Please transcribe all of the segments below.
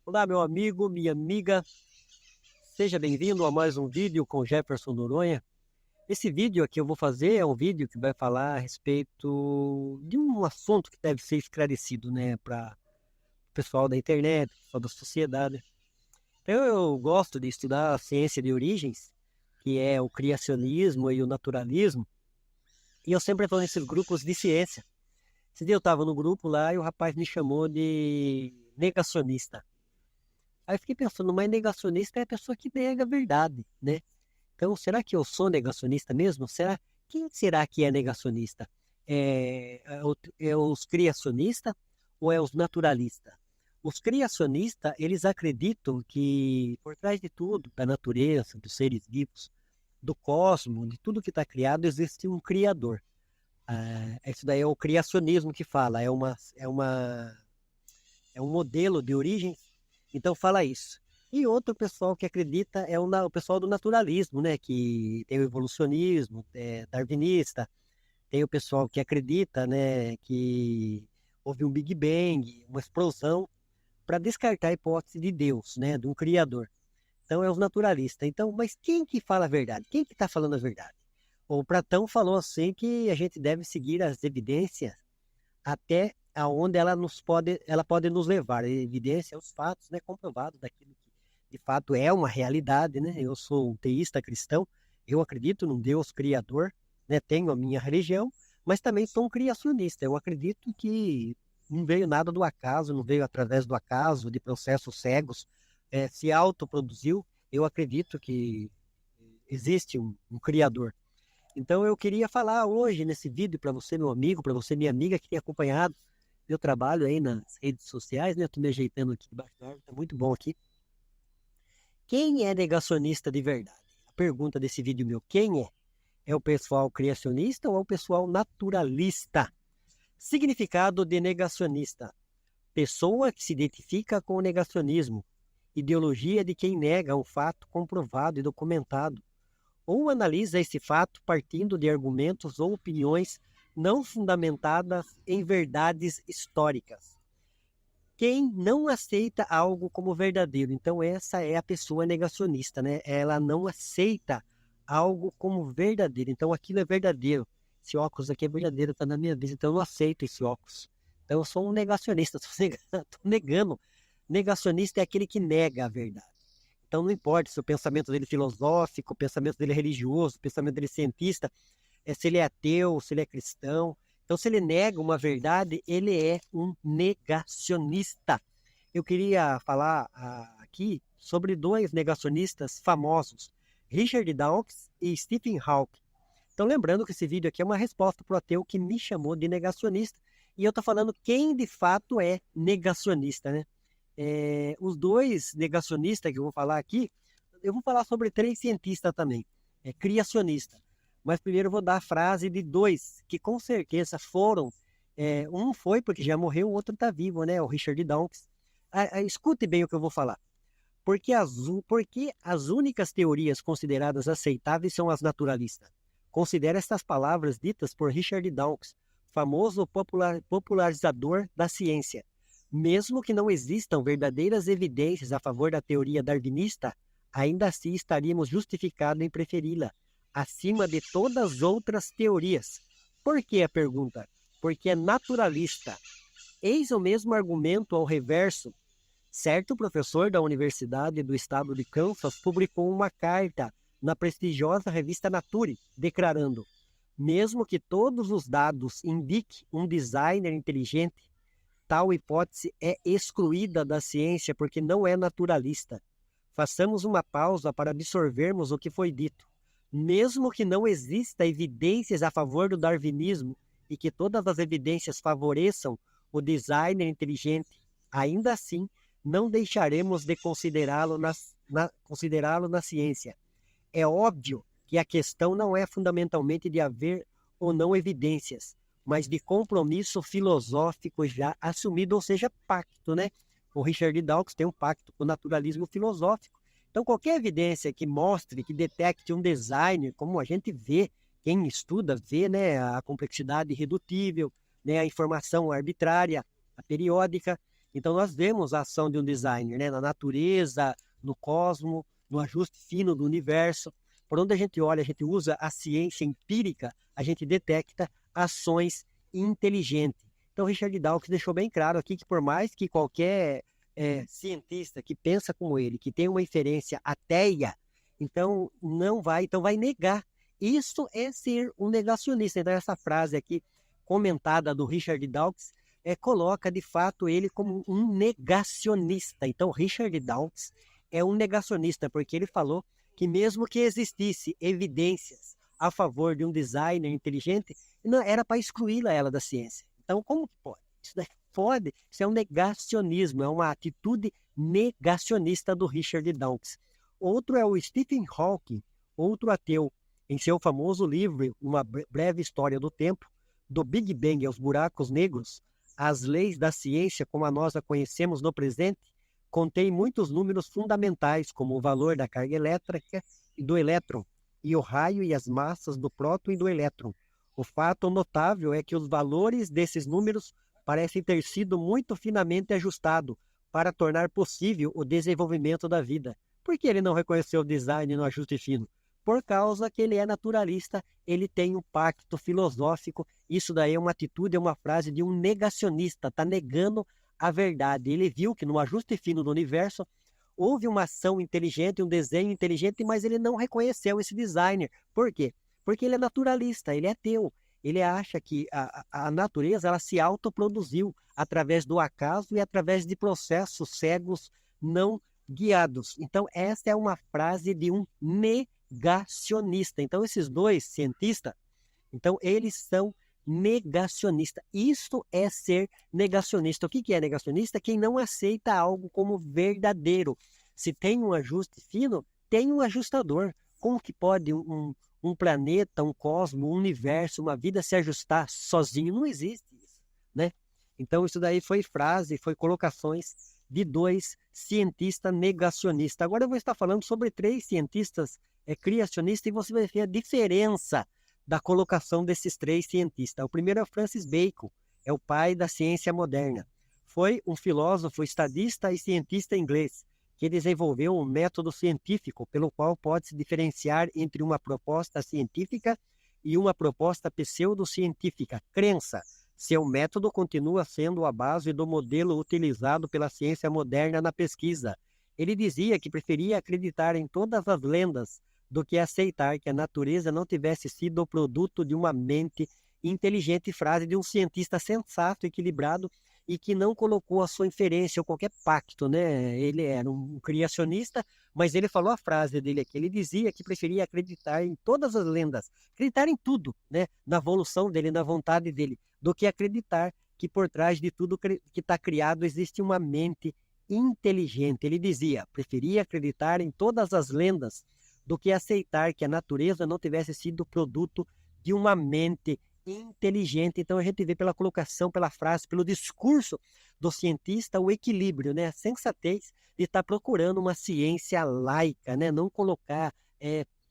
Olá, meu amigo, minha amiga, seja bem-vindo a mais um vídeo com Jefferson Noronha. Esse vídeo aqui eu vou fazer é um vídeo que vai falar a respeito de um assunto que deve ser esclarecido, né, para o pessoal da internet, pessoal da sociedade. Então, eu gosto de estudar a ciência de origens, que é o criacionismo e o naturalismo, e eu sempre estou nesses grupos de ciência. Esse dia eu estava no grupo lá e o rapaz me chamou de negacionista. Aí eu fiquei pensando, mas negacionista é a pessoa que nega a verdade, né? Então, será que eu sou negacionista mesmo? Quem será que é negacionista? É os criacionistas ou é os naturalistas? Os criacionistas, eles acreditam que por trás de tudo, da natureza, dos seres vivos, do cosmos, de tudo que está criado, existe um criador. Isso daí é o criacionismo que fala, é um modelo de origem, então fala isso. E outro pessoal que acredita é o pessoal do naturalismo, né? Que tem o evolucionismo, darwinista, tem o pessoal que acredita, né, que houve um Big Bang, uma explosão, para descartar a hipótese de Deus, né, de um criador. Então é os naturalistas. Então, mas quem que fala a verdade? Quem que está falando a verdade? O Platão falou assim que a gente deve seguir as evidências até aonde ela pode nos levar. A evidência, os fatos, né, comprovados daquilo que de fato é uma realidade, né? Eu sou um teísta cristão, eu acredito num Deus criador, né? Tenho a minha religião, mas também sou um criacionista. Eu acredito que não veio nada do acaso, não veio através do acaso, de processos cegos, se autoproduziu. Eu acredito que existe um criador. Então eu queria falar hoje nesse vídeo para você, meu amigo, para você, minha amiga, que tem acompanhado meu trabalho aí nas redes sociais, né? Eu tô me ajeitando aqui debaixo da árvore, tá muito bom aqui. Quem é negacionista de verdade? A pergunta desse vídeo meu, quem é? É o pessoal criacionista ou é o pessoal naturalista? Significado de negacionista: pessoa que se identifica com o negacionismo, ideologia de quem nega um fato comprovado e documentado, ou analisa esse fato partindo de argumentos ou opiniões não fundamentadas em verdades históricas. Quem não aceita algo como verdadeiro, então essa é a pessoa negacionista, né? Ela não aceita algo como verdadeiro, então aquilo é verdadeiro. Esse óculos aqui é verdadeiro, está na minha vida, então eu não aceito esse óculos. Então eu sou um negacionista, estou negando. Negacionista é aquele que nega a verdade. Então não importa se o pensamento dele é filosófico, o pensamento dele é religioso, o pensamento dele é cientista, se ele é ateu, se ele é cristão. Então, se ele nega uma verdade, ele é um negacionista. Eu queria falar aqui sobre dois negacionistas famosos, Richard Dawkins e Stephen Hawking. Então, lembrando que esse vídeo aqui é uma resposta para o ateu que me chamou de negacionista, e eu estou falando quem de fato é negacionista, né? Os dois negacionistas que eu vou falar aqui, eu vou falar sobre três cientistas também, criacionista. Mas primeiro eu vou dar a frase de dois, que com certeza foram. Um foi porque já morreu, o outro está vivo, né? O Richard Dawkins. Escute bem o que eu vou falar. Porque as únicas teorias consideradas aceitáveis são as naturalistas. Considere estas palavras ditas por Richard Dawkins, famoso popularizador da ciência. Mesmo que não existam verdadeiras evidências a favor da teoria darwinista, ainda assim estaríamos justificados em preferi-la, acima de todas as outras teorias. Por que a pergunta? Porque é naturalista. Eis o mesmo argumento ao reverso. Certo professor da Universidade do Estado de Kansas publicou uma carta na prestigiosa revista Nature, declarando: mesmo que todos os dados indiquem um designer inteligente, tal hipótese é excluída da ciência porque não é naturalista. Façamos uma pausa para absorvermos o que foi dito. Mesmo que não exista evidências a favor do darwinismo e que todas as evidências favoreçam o designer inteligente, ainda assim não deixaremos de considerá-lo na ciência. É óbvio que a questão não é fundamentalmente de haver ou não evidências, mas de compromisso filosófico já assumido, ou seja, pacto, né? O Richard Dawkins tem um pacto com o naturalismo filosófico. Então, qualquer evidência que mostre, que detecte um design, como a gente vê, quem estuda vê, né, a complexidade irredutível, né, a informação arbitrária, a periódica. Então, nós vemos a ação de um designer, né? Na natureza, no cosmos, no ajuste fino do universo. Por onde a gente olha, a gente usa a ciência empírica, a gente detecta ações inteligentes. Então, Richard Dawkins deixou bem claro aqui que por mais que qualquer cientista que pensa como ele, que tem uma inferência ateia, então vai negar. Isso é ser um negacionista. Então, essa frase aqui, comentada do Richard Dawkins, coloca de fato ele como um negacionista. Então, Richard Dawkins é um negacionista, porque ele falou que mesmo que existisse evidências a favor de um designer inteligente, não era para excluí-la ela da ciência. Então, como que pode? Isso daí pode, isso é um negacionismo, é uma atitude negacionista do Richard Dawkins. Outro é o Stephen Hawking, outro ateu, em seu famoso livro, Uma Breve História do Tempo, do Big Bang aos buracos negros, as leis da ciência como a nós a conhecemos no presente, contém muitos números fundamentais, como o valor da carga elétrica e do elétron, e o raio e as massas do próton e do elétron. O fato notável é que os valores desses números parecem ter sido muito finamente ajustados para tornar possível o desenvolvimento da vida. Por que ele não reconheceu o design no ajuste fino? Por causa que ele é naturalista, ele tem um pacto filosófico. Isso daí é uma atitude, é uma frase de um negacionista, está negando a verdade. Ele viu que no ajuste fino do universo houve uma ação inteligente, um desenho inteligente, mas ele não reconheceu esse designer. Por quê? Porque ele é naturalista, ele é ateu. Ele acha que a natureza ela se autoproduziu através do acaso e através de processos cegos não guiados. Então, essa é uma frase de um negacionista. Então, esses dois cientistas, então, eles são negacionistas. Isto é ser negacionista. O que é negacionista? Quem não aceita algo como verdadeiro. Se tem um ajuste fino, tem um ajustador. Como que pode um planeta, um cosmos, um universo, uma vida se ajustar sozinho? Não existe isso, né? Então, isso daí foi frase, foi colocações de dois cientistas negacionistas. Agora eu vou estar falando sobre três cientistas criacionistas e você vai ver a diferença da colocação desses três cientistas. O primeiro é Francis Bacon, é o pai da ciência moderna. Foi um filósofo, estadista e cientista inglês que desenvolveu um método científico pelo qual pode-se diferenciar entre uma proposta científica e uma proposta pseudocientífica, crença. Seu método continua sendo a base do modelo utilizado pela ciência moderna na pesquisa. Ele dizia que preferia acreditar em todas as lendas do que aceitar que a natureza não tivesse sido o produto de uma mente inteligente, frase de um cientista sensato, equilibrado e que não colocou a sua inferência ou qualquer pacto, né? Ele era um criacionista, mas ele falou a frase dele aqui, ele dizia que preferia acreditar em todas as lendas, acreditar em tudo, né? Na evolução dele, na vontade dele, do que acreditar que por trás de tudo que está criado existe uma mente inteligente. Ele dizia, preferia acreditar em todas as lendas do que aceitar que a natureza não tivesse sido produto de uma mente inteligente. Então a gente vê pela colocação, pela frase, pelo discurso do cientista, o equilíbrio, né? A sensatez de estar procurando uma ciência laica, né? Não colocar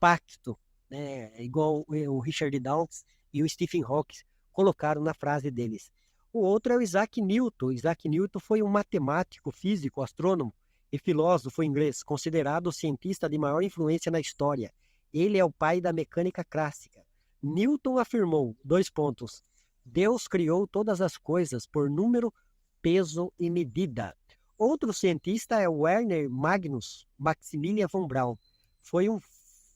pacto, né? Igual o Richard Dawkins e o Stephen Hawking colocaram na frase deles. O outro é o Isaac Newton. Isaac Newton foi um matemático, físico, astrônomo e filósofo inglês, considerado o cientista de maior influência na história. Ele é o pai da mecânica clássica. Newton afirmou, Deus criou todas as coisas por número, peso e medida. Outro cientista é Werner Magnus Maximilian von Braun. Foi um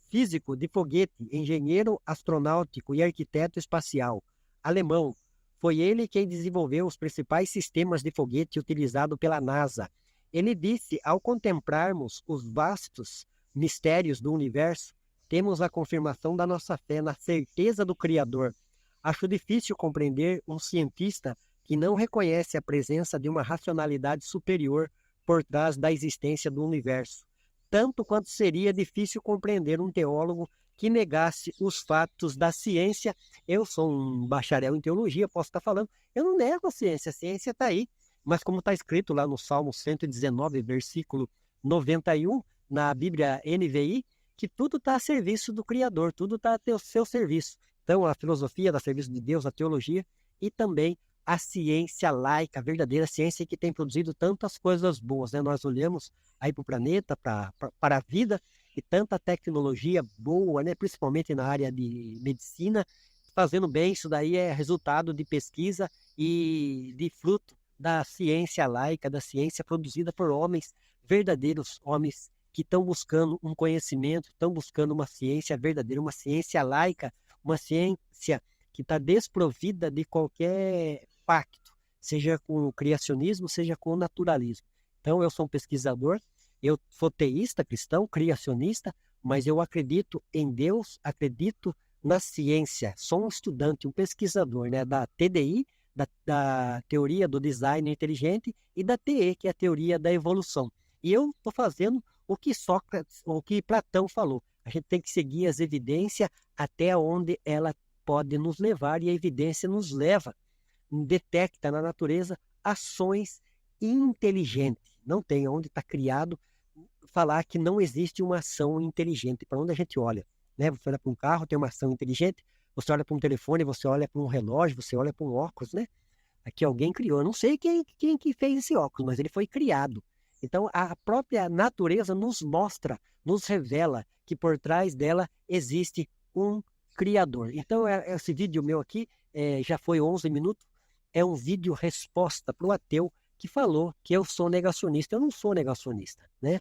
físico de foguete, engenheiro astronáutico e arquiteto espacial alemão. Foi ele quem desenvolveu os principais sistemas de foguete utilizados pela NASA. Ele disse, ao contemplarmos os vastos mistérios do universo, temos a confirmação da nossa fé na certeza do Criador. Acho difícil compreender um cientista que não reconhece a presença de uma racionalidade superior por trás da existência do universo. Tanto quanto seria difícil compreender um teólogo que negasse os fatos da ciência. Eu sou um bacharel em teologia, posso estar falando, eu não nego a ciência está aí. Mas como está escrito lá no Salmo 119, versículo 91, na Bíblia NVI, que tudo está a serviço do Criador, tudo está a seu serviço. Então, a filosofia está a serviço de Deus, a teologia e também a ciência laica, a verdadeira ciência que tem produzido tantas coisas boas, né? Nós olhamos aí para o planeta, para a vida, e tanta tecnologia boa, né? Principalmente na área de medicina, fazendo bem. Isso daí é resultado de pesquisa e de fruto da ciência laica, da ciência produzida por homens, verdadeiros homens que estão buscando um conhecimento, estão buscando uma ciência verdadeira, uma ciência laica, uma ciência que está desprovida de qualquer pacto, seja com o criacionismo, seja com o naturalismo. Então, eu sou um pesquisador, eu sou teísta, cristão, criacionista, mas eu acredito em Deus, acredito na ciência. Sou um estudante, um pesquisador, né, da TDI, da teoria do design inteligente, e da TE, que é a teoria da evolução. E eu estou fazendo o que Sócrates, o que Platão falou. A gente tem que seguir as evidências até onde ela pode nos levar, e a evidência nos leva, detecta na natureza ações inteligentes. Não tem onde está criado falar que não existe uma ação inteligente. Para onde a gente olha, né? Você olha para um carro, tem uma ação inteligente. Você olha para um telefone, você olha para um relógio, você olha para um óculos, né? Aqui alguém criou. Eu não sei quem que fez esse óculos, mas ele foi criado. Então, a própria natureza nos mostra, nos revela que por trás dela existe um Criador. Então, esse vídeo meu aqui, já foi 11 minutos, é um vídeo resposta para o ateu que falou que eu sou negacionista. Eu não sou negacionista, né?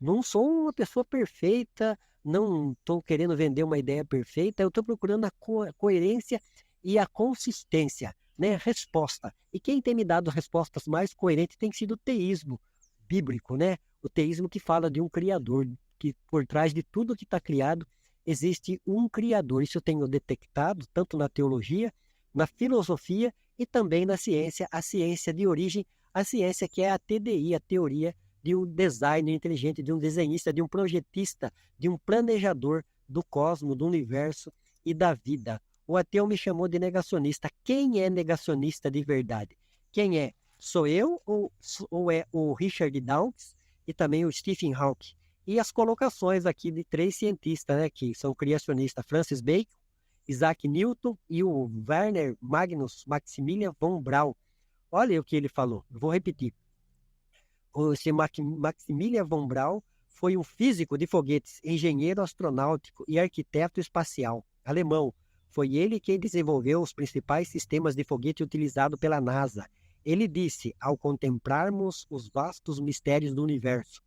Não sou uma pessoa perfeita, não estou querendo vender uma ideia perfeita, eu estou procurando a coerência e a consistência, né? Resposta. E quem tem me dado respostas mais coerentes tem sido o teísmo bíblico, né? O teísmo que fala de um Criador, que por trás de tudo que está criado existe um Criador. Isso eu tenho detectado tanto na teologia, na filosofia e também na ciência, a ciência de origem, a ciência que é a TDI, a teoria de um designer inteligente, de um desenhista, de um projetista, de um planejador do cosmos, do universo e da vida. O ateu me chamou de negacionista. Quem é negacionista de verdade? Quem é? Sou eu ou é o Richard Dawkins e também o Stephen Hawking? E as colocações aqui de 3 cientistas, né, que são criacionistas: Francis Bacon, Isaac Newton e o Werner Magnus Maximilian von Braun. Olha o que ele falou, vou repetir. Esse Maximilian von Braun foi um físico de foguetes, engenheiro astronáutico e arquiteto espacial alemão. Foi ele quem desenvolveu os principais sistemas de foguete utilizados pela NASA. Ele disse: ao contemplarmos os vastos mistérios do universo,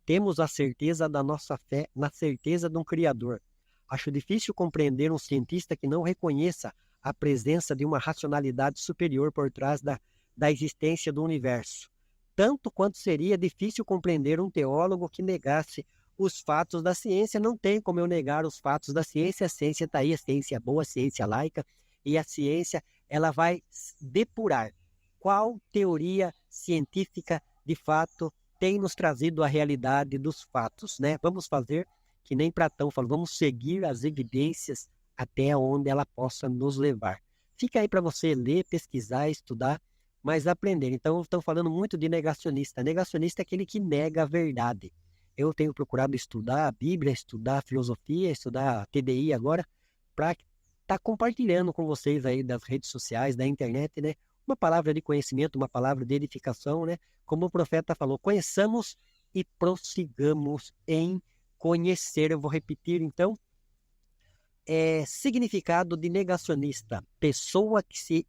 temos a certeza da nossa fé na certeza de um Criador. Acho difícil compreender um cientista que não reconheça a presença de uma racionalidade superior por trás da existência do universo. Tanto quanto seria difícil compreender um teólogo que negasse os fatos da ciência. Não tem como eu negar os fatos da ciência. A ciência está aí, a ciência é boa, a ciência laica, e a ciência ela vai depurar qual teoria científica de fato tem nos trazido a realidade dos fatos, né? Vamos fazer que nem Platão falou, vamos seguir as evidências até onde ela possa nos levar. Fica aí para você ler, pesquisar, estudar, mas aprender. Então, estão falando muito de negacionista. Negacionista é aquele que nega a verdade. Eu tenho procurado estudar a Bíblia, estudar a filosofia, estudar a TDI agora, para estar compartilhando com vocês aí das redes sociais, da internet, né? Uma palavra de conhecimento, uma palavra de edificação, né? Como o profeta falou, conheçamos e prossigamos em conhecer. Eu vou repetir, então. Significado de negacionista: pessoa que se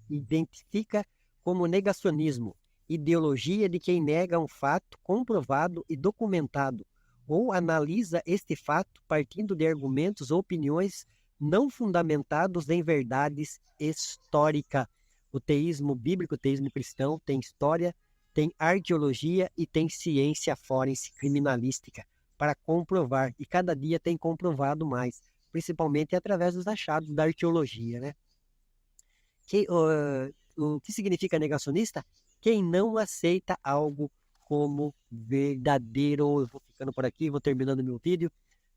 identifica como negacionismo, ideologia de quem nega um fato comprovado e documentado, ou analisa este fato partindo de argumentos ou opiniões não fundamentados em verdades históricas. O teísmo bíblico, o teísmo cristão, tem história, tem arqueologia e tem ciência forense criminalística para comprovar, e cada dia tem comprovado mais, principalmente através dos achados da arqueologia, né? O que significa negacionista? Quem não aceita algo como verdadeiro. Eu vou ficando por aqui, vou terminando meu vídeo.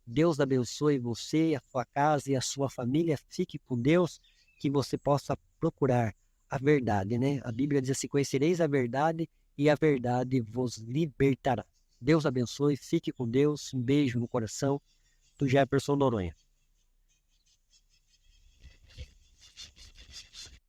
Deus abençoe você, a sua casa e a sua família. Fique com Deus, que você possa procurar a verdade, né? A Bíblia diz assim: conhecereis a verdade e a verdade vos libertará. Deus abençoe, fique com Deus. Um beijo no coração do Jefferson Noronha.